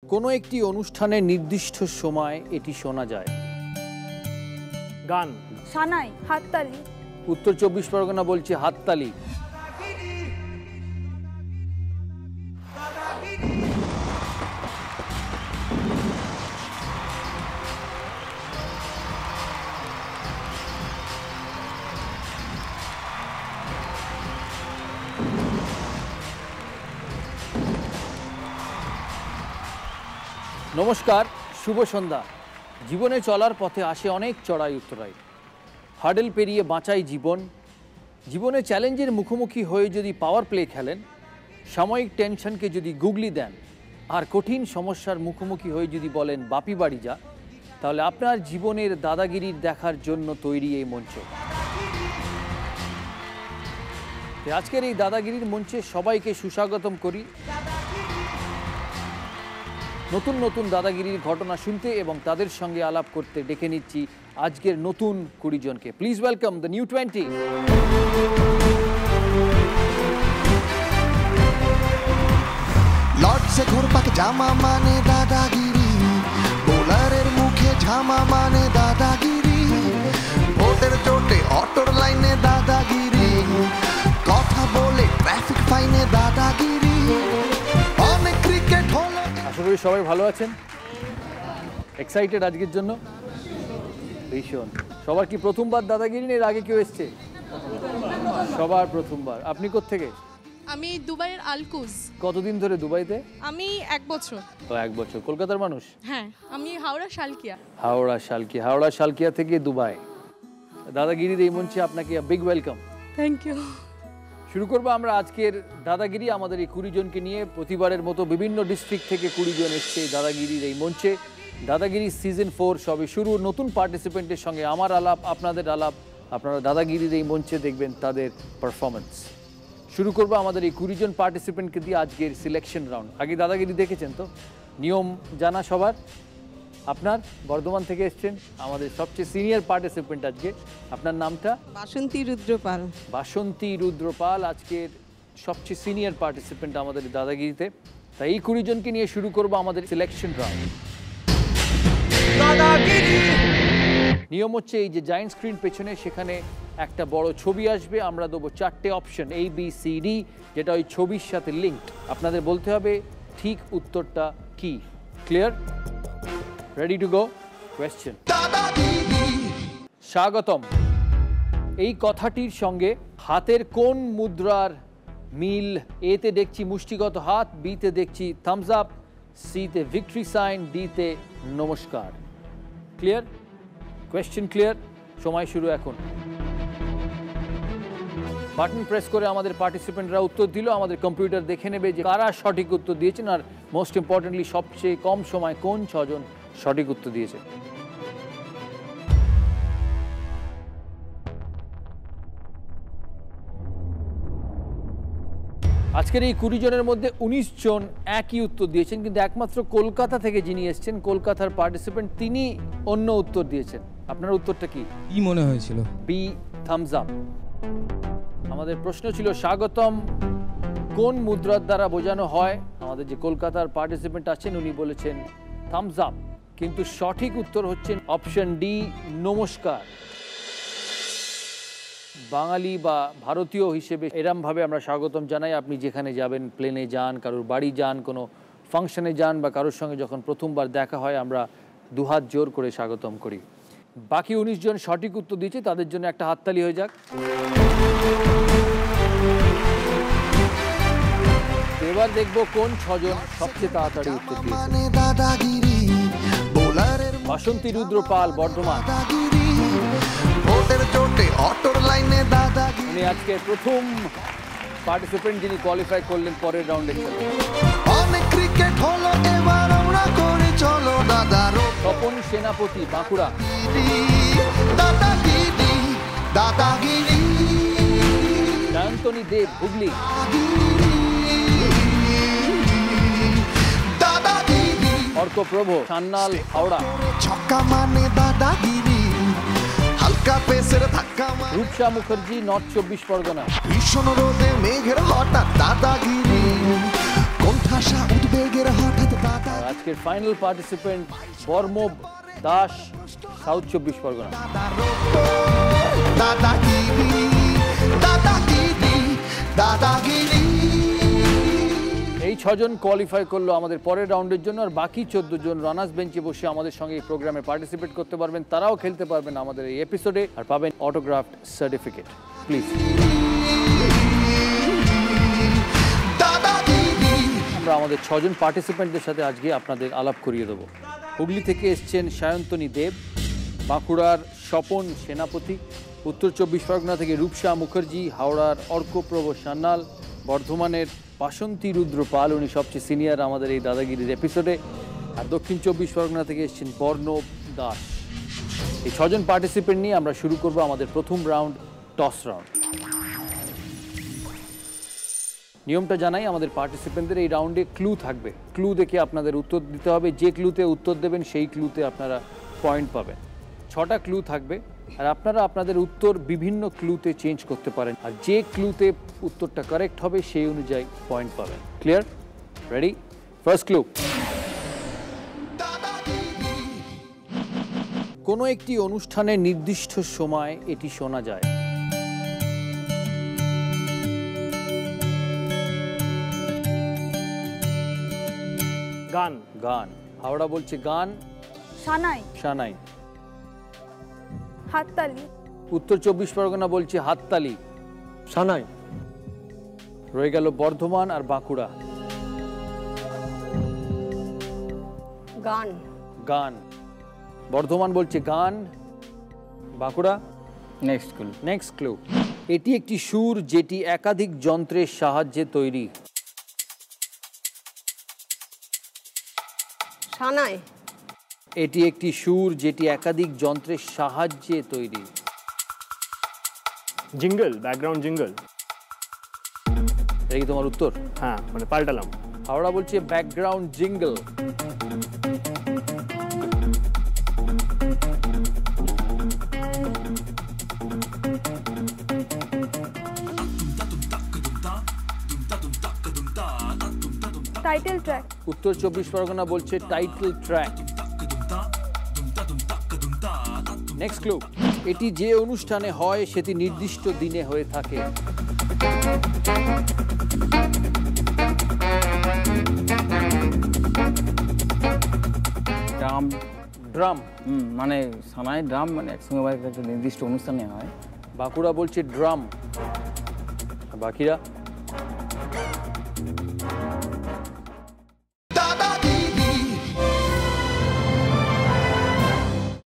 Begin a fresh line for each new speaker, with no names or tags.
কোনো একটি অনুষ্ঠানের নির্দিষ্ট সময় এটি শোনা যায়।
গান,
সানাই, হাততালি।
উত্তর ২৪ পরগনা বলছে হাততালি। নমস্কার, শুভ সন্ধ্যা। জীবনে চলার পথে আসে অনেক চড়াই উত্তরাই, হার্ডেল পেরিয়ে বাঁচাই জীবন। জীবনে চ্যালেঞ্জের মুখোমুখি হয়ে যদি পাওয়ার প্লে খেলেন, সাময়িক টেনশনকে যদি গুগলি দেন, আর কঠিন সমস্যার মুখোমুখি হয়ে যদি বলেন বাপি বাড়ি যা, তাহলে আপনার জীবনের দাদাগিরির দেখার জন্য তৈরি এই মঞ্চ। আজকের এই দাদাগিরির মঞ্চে সবাইকে সুস্বাগতম করি। নতুন নতুন দাদাগিরির ঘটনা শুনতে এবং তাদের সঙ্গে আলাপ করতে ডেকে নিচ্ছি আজকের নতুন ২০ জনকে। Please welcome the new 20।
লর্ডসে ঘুরপাক জামা মানে দাদাগিরি, বোলারের মুখে ঝামা মানে দাদাগিরি, ভোটের চোটে অটোর লাইনে দাদাগিরি, কথা বলে ট্রাফিক ফাইনে দাদাগিরি, অনেক ক্রিকেট হলো।
আশা করি সবাই ভালো আছেন, এক্সাইটেড আজকের জন্য। ভীষণ। সবার কি প্রথমবার দাদাগিরি, এর আগে কেউ এসছে? সবার প্রথমবার। আপনি কোত্থেকে?
আমি দুবাইয়ের আলকুজ।
কতদিন ধরে দুবাইতে?
আমি ১ বছর।
তো 1 বছর। কলকাতার মানুষ?
হ্যাঁ, আমি হাওড়া শালকিয়া।
হাওড়া শালকিয়া থেকে দুবাই। দাদাগিরির এই মঞ্চে আপনাকে বিগ ওয়েলকাম।
Thank you.
শুরু করবো আমরা আজকের দাদাগিরি আমাদের এই ২০ জনকে নিয়ে। প্রতিবারের মতো বিভিন্ন ডিস্ট্রিক্ট থেকে ২০ জন এসছে দাদাগিরির এই মঞ্চে। দাদাগিরি সিজন 4 সবে শুরু। নতুন পার্টিসিপেন্টের সঙ্গে আমার আলাপ, আপনাদের আলাপ। আপনারা দাদাগিরির এই মঞ্চে দেখবেন তাদের পারফরমেন্স। শুরু করবো আমাদের এই ২০ জন পার্টিসিপেন্টকে দিয়ে আজকের সিলেকশন রাউন্ড। আগে দাদাগিরি দেখেছেন তো? নিয়ম জানা সবার? আপনার বর্ধমান থেকে এসছেন আমাদের সবচেয়ে সিনিয়র পার্টিসিপেন্ট আজকে। আপনার নামটা?
বাসন্তী রুদ্রপাল।
বাসন্তী রুদ্রপাল আজকের সবচেয়ে সিনিয়র পার্টিসিপেন্ট আমাদের দাদাগিরিতে। তাই এই ২০ জনকে নিয়ে শুরু করবো আমাদের সিলেকশন রাউন্ড। নিয়ম হচ্ছে এই যে জায়েন্ট স্ক্রিন পেছনে, সেখানে একটা বড় ছবি আসবে। আমরা দেবো 4টে অপশন ABCD, যেটা ওই ছবির সাথে লিঙ্কড। আপনাদের বলতে হবে ঠিক উত্তরটা কি। Clear? Ready to go? Question. স্বাগতম। এই কথাটির সঙ্গে হাতের কোন মুদ্রার মিল? এতে দেখছি মুষ্টিগত হাত, বিতে দেখছি থামস আপ, সিতে ভিক্টরি সাইন, ডিতে নমস্কার। ক্লিয়ার? Question clear? সময় শুরু এখন। বাটন প্রেস করে আমাদের পার্টিসিপেন্টরা উত্তর দিল। আমাদের কম্পিউটার দেখে নেবে যে কারা সঠিক উত্তর দিয়েছেন, আর মোস্ট ইম্পর্টেন্টলি সবচেয়ে কম সময় কোন 6 জন সঠিক উত্তর দিয়েছে। আজকের এই ২০ জনের মধ্যে 19 জন একই উত্তর দিয়েছেন, কিন্তু একমাত্র কলকাতা থেকে যিনি এসেছেন, কলকাতার পার্টিসিপেন্ট, তিনি অন্য উত্তর দিয়েছেন। আপনার উত্তরটা কি?
কি মনে হয়েছিল?
B, Thums Up. আমাদের প্রশ্ন ছিল স্বাগতম কোন মুদ্রার দ্বারা বোঝানো হয়। আমাদের যে কলকাতার পার্টিসিপেন্ট আছেন উনি বলেছেন থামস আপ, কিন্তু সঠিক উত্তর হচ্ছে অপশন ডি, নমস্কার। বাঙালি বা ভারতীয় হিসেবে এরমভাবে আমরা স্বাগতম জানাই। আপনি যেখানে যাবেন, প্লেনে যান, কারোর বাড়ি যান, কোনো ফাংশনে যান, বা কারোর সঙ্গে যখন প্রথমবার দেখা হয়, আমরা দুহাত জোর করে স্বাগতম করি। বাকি 19 জন সঠিক উত্তর দিয়েছে, তাদের জন্য একটা হাততালি হয়ে যাক। এবার দেখবো কোন 6 জন সবচেয়ে তাড়াতাড়ি উত্তর দিয়েছে। বাসন্তী রুদ্রপাল, বর্ধমান। উনি আজকে প্রথম পার্টিসিপেন্ট যিনি কোয়ালিফাই করলেন পরের রাউন্ডে। তপন সেনাপতি, বাঁকুড়া। জয়ন্তনী দেব, হুগলি। অর্কপ্রভ, সান্নাল, হাওড়া। রূপসা মুখার্জি, নর্থ 24 পরগনা।
ভীষণ রোদে মেঘের হঠাৎ দাদাগিরি, কোনটা আসা উদ্বেগের হঠাৎ দাদা
আর আজকের ফাইনাল পার্টিসিপেন্ট বর্মব দাস, সাউথ 24 পরগনা।
দাদাগিরি দাদাগিরি দাদাগিরি।
এই 6 জন কোয়ালিফাই করলো আমাদের পরের রাউন্ডের জন্য, আর বাকি 14 জন রানার্স বেঞ্চে বসে আমাদের সঙ্গে এই প্রোগ্রামে পার্টিসিপেট করতে পারবেন। তারাও খেলতে পারবেন আমাদের এই এপিসোডে আর পাবেন অটোগ্রাফড সার্টিফিকেট। প্লিজ আমরা আমাদের 6 জন পার্টিসিপেন্টদের সাথে আজকে আপনাদের আলাপ করিয়ে দেবো। হুগলি থেকে এসছেন সায়ন্তনী দেব, বাঁকুড়ার স্বপন সেনাপতি, উত্তর 24 পরগনা থেকে রূপসা মুখার্জি, হাওড়ার অর্কপ্রভ সান্যাল, বর্ধমানের বাসন্তী রুদ্র পাল, উনি সবচেয়ে সিনিয়র আমাদের এই দাদাগিরির এপিসোডে, আর দক্ষিণ 24 পরগনা থেকে এসছেন বর্ণব দাস। এই 6 জন পার্টিসিপেন্ট নিয়ে আমরা শুরু করব আমাদের প্রথম রাউন্ড, টস রাউন্ড। নিয়মটা জানাই, আমাদের পার্টিসিপেন্টদের এই রাউন্ডে ক্লু থাকবে। ক্লু দেখে আপনাদের উত্তর দিতে হবে। যে ক্লুতে উত্তর দেবেন সেই ক্লুতে আপনারা পয়েন্ট পাবেন। 6টা ক্লু থাকবে আর আপনারা আপনাদের উত্তর বিভিন্ন ক্লুতে চেঞ্জ করতে পারেন, আর যে ক্লুতে উত্তরটা কারেক্ট হবে সেই অনুযায়ী পয়েন্ট পাবেন। ক্লিয়ার? রেডি? First clue. কোনো একটি অনুষ্ঠানের নির্দিষ্ট সময় এটি শোনা যায়।
গান।
গান। হাওড়া বলছে গান,
সানাই,
সানাই।
হাততালি,
উত্তর 24 পরগনা বলছে হাততালি।
সানাই।
রয়ে গেল বর্ধমান আর বাঁকুড়া।
গান,
গান। বর্ধমান বলছে গান, Bankura
next clue.
Next clue. এটি একটি সুর যেটি একাধিক যন্ত্রের সাহায্যে তৈরি।
সানাই,
এটি একটি সুর যেটি একাধিক যন্ত্রের সাহায্যে তৈরি।
Jingle, background jingle.
এটা কি তোমার উত্তর?
হ্যাঁ, মানে পাল্টালাম।
হাওড়া বলছে ব্যাকগ্রাউন্ড জিঙ্গল।
টাইটেল ট্র্যাক,
উত্তর 24 পরগনা বলছে টাইটেল ট্র্যাক। Next clue. এটি যে অনুষ্ঠানে হয় সেটি নির্দিষ্ট দিনে হয়ে থাকে।
ড্রাম।
ড্রাম।
মানে সানাই ড্রাম, মানে একসঙ্গে একটা নির্দিষ্ট অনুষ্ঠানে হয়।
বাঁকুড়া বলছে ড্রাম। বাকিরা